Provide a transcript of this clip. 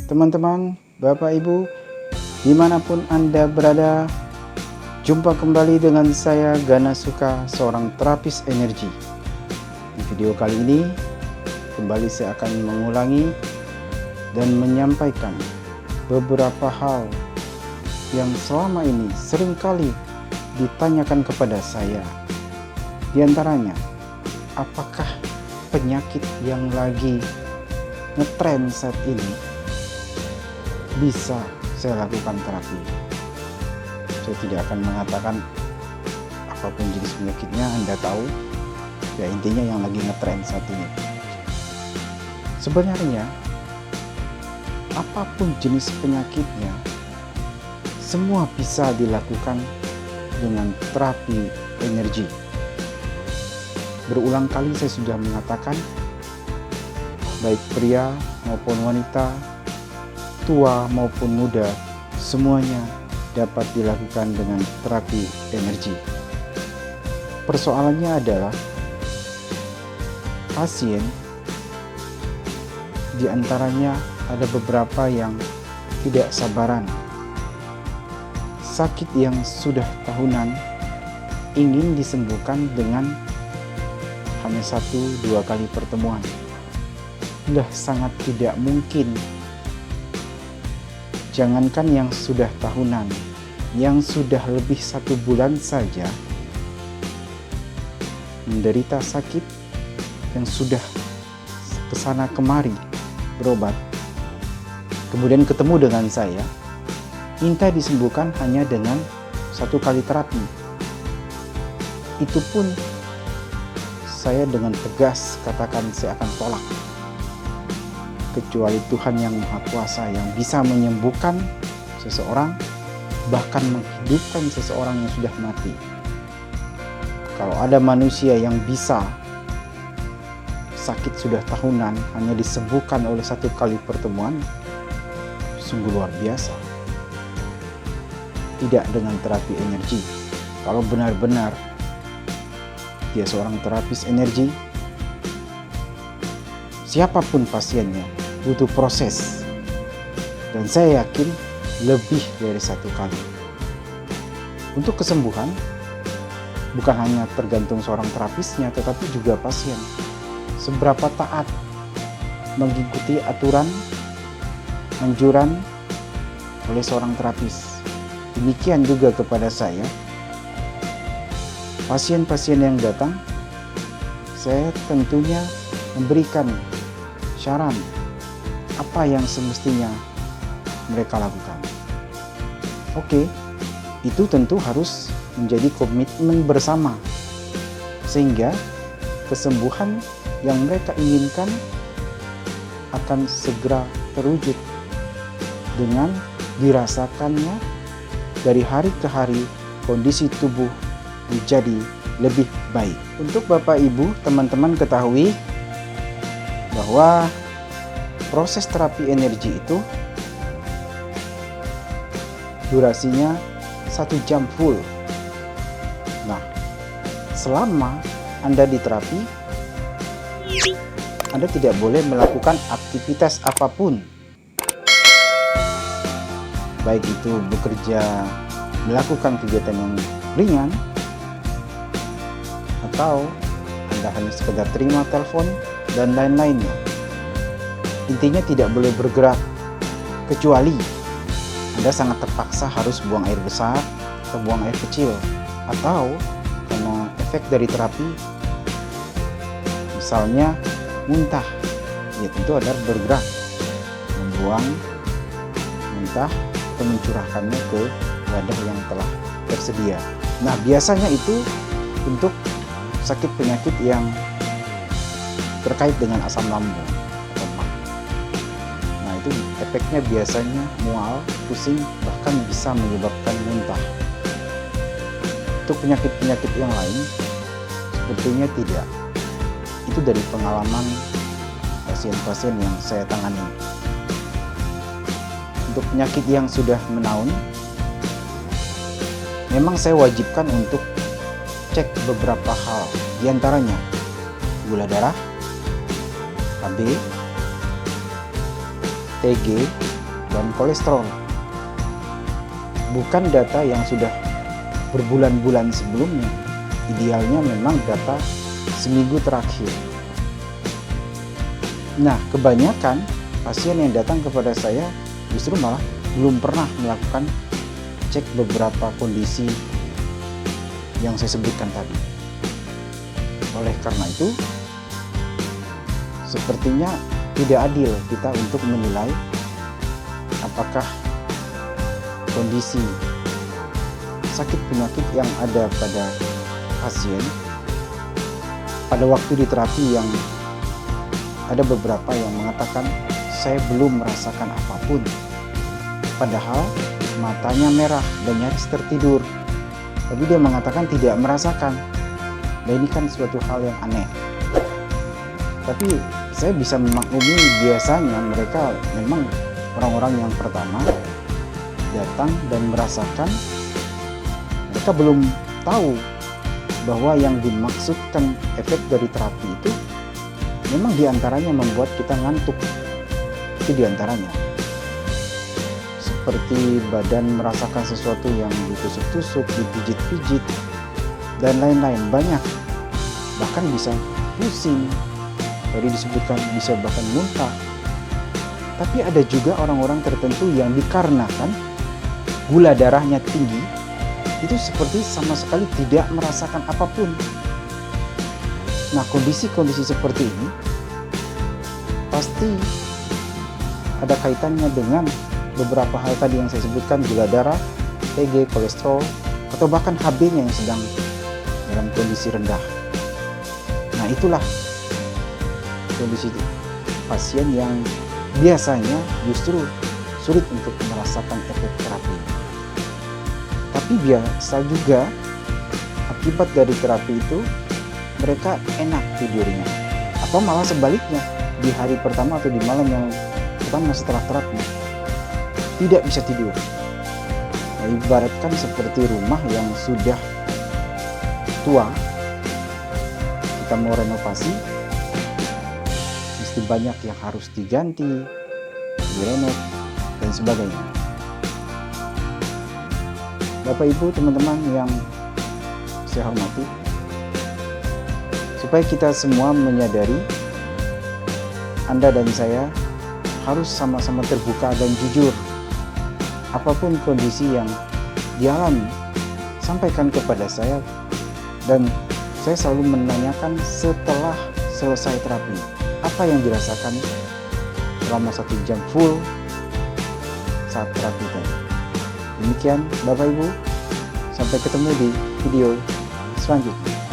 Teman-teman, Bapak Ibu, dimanapun Anda berada, jumpa kembali dengan saya Gana Suka, seorang terapis energi. Di video kali ini, kembali saya akan mengulangi dan menyampaikan beberapa hal yang selama ini seringkali ditanyakan kepada saya. Di antaranya, apakah penyakit yang lagi ngetren saat ini bisa saya lakukan terapi? Saya tidak akan mengatakan apapun jenis penyakitnya, Anda tahu ya, intinya yang lagi ngetren saat ini. Sebenarnya apapun jenis penyakitnya, semua bisa dilakukan dengan terapi energi. Berulang kali saya sudah mengatakan, baik pria maupun wanita, tua maupun muda, semuanya dapat dilakukan dengan terapi energi. Persoalannya adalah pasien di antaranya ada beberapa yang tidak sabaran. Sakit yang sudah tahunan ingin disembuhkan dengan hanya 1-2 kali pertemuan. Sudah sangat tidak mungkin. Jangankan yang sudah tahunan, yang sudah lebih 1 bulan saja menderita sakit, yang sudah kesana kemari berobat, kemudian ketemu dengan saya, minta disembuhkan hanya dengan 1 kali terapi. Itu pun saya dengan tegas katakan saya akan tolak. Kecuali Tuhan yang Maha Kuasa yang bisa menyembuhkan seseorang, bahkan menghidupkan seseorang yang sudah mati. Kalau ada manusia yang bisa sakit sudah tahunan hanya disembuhkan oleh 1 kali pertemuan, sungguh luar biasa. Tidak dengan terapi energi. Kalau benar-benar dia seorang terapis energi, siapapun pasiennya butuh proses, dan saya yakin lebih dari 1 kali. Untuk kesembuhan bukan hanya tergantung seorang terapisnya, tetapi juga pasien seberapa taat mengikuti aturan anjuran oleh seorang terapis. Demikian juga kepada saya, pasien-pasien yang datang, saya tentunya memberikan saran apa yang semestinya mereka lakukan. Oke, itu tentu harus menjadi komitmen bersama, sehingga kesembuhan yang mereka inginkan akan segera terwujud dengan dirasakannya dari hari ke hari kondisi tubuh menjadi lebih baik. Untuk Bapak Ibu, teman-teman ketahui bahwa proses terapi energi itu durasinya 1 jam full. Nah, selama Anda di terapi, Anda tidak boleh melakukan aktivitas apapun. Baik itu bekerja, melakukan kegiatan yang ringan, atau Anda hanya sekedar terima telepon dan lain-lainnya. Intinya tidak boleh bergerak, kecuali Anda sangat terpaksa harus buang air besar atau buang air kecil, atau karena efek dari terapi misalnya muntah, ya tentu Anda bergerak membuang muntah atau mencurahkannya ke wadah yang telah tersedia. Nah, biasanya itu untuk sakit penyakit yang terkait dengan asam lambung. Efeknya biasanya mual, pusing, bahkan bisa menyebabkan muntah. Untuk penyakit-penyakit yang lain, Sepertinya tidak. Itu dari pengalaman pasien-pasien yang saya tangani. Untuk penyakit yang sudah menaun, memang saya wajibkan untuk cek beberapa hal, diantaranya gula darah, KB, TG, dan kolesterol. Bukan data yang sudah berbulan-bulan sebelumnya. Idealnya memang data seminggu terakhir. Nah, kebanyakan pasien yang datang kepada saya justru malah belum pernah melakukan cek beberapa kondisi yang saya sebutkan tadi. Oleh karena itu, sepertinya tidak adil kita untuk menilai apakah kondisi sakit penyakit yang ada pada pasien pada waktu di terapi, yang ada beberapa yang mengatakan saya belum merasakan apapun, padahal matanya merah dan nyaris tertidur, tapi dia mengatakan tidak merasakan. Nah, ini kan suatu hal yang aneh. Tapi saya bisa memaklumi, biasanya mereka memang orang-orang yang pertama datang dan merasakan, mereka belum tahu bahwa yang dimaksudkan efek dari terapi itu memang diantaranya membuat kita ngantuk. Itu diantaranya. Seperti badan merasakan sesuatu yang ditusuk-tusuk, dipijit-pijit, dan lain-lain, banyak. Bahkan bisa pusing, tadi disebutkan bisa bahkan muntah. Tapi ada juga orang-orang tertentu yang dikarenakan gula darahnya tinggi, itu seperti sama sekali tidak merasakan apapun. Nah, kondisi-kondisi seperti ini pasti ada kaitannya dengan beberapa hal tadi yang saya sebutkan, gula darah, TG, kolesterol, atau bahkan HB-nya yang sedang dalam kondisi rendah. Nah, itulah kondisi pasien yang biasanya justru sulit untuk merasakan efek terapi. Tapi biasa juga akibat dari terapi itu mereka enak tidurnya, atau malah sebaliknya, di hari pertama atau di malam yang pertama setelah terapi tidak bisa tidur. Nah, ibaratkan seperti rumah yang sudah tua, kita mau renovasi, mesti banyak yang harus diganti, direnov, dan sebagainya. Bapak Ibu, teman-teman yang saya hormati, supaya kita semua menyadari, Anda dan saya harus sama-sama terbuka dan jujur. Apapun kondisi yang dialami, sampaikan kepada saya, dan saya selalu menanyakan setelah selesai terapi, apa yang dirasakan selama 1 jam full saat terapi tadi. Demikian Bapak Ibu, sampai ketemu di video selanjutnya.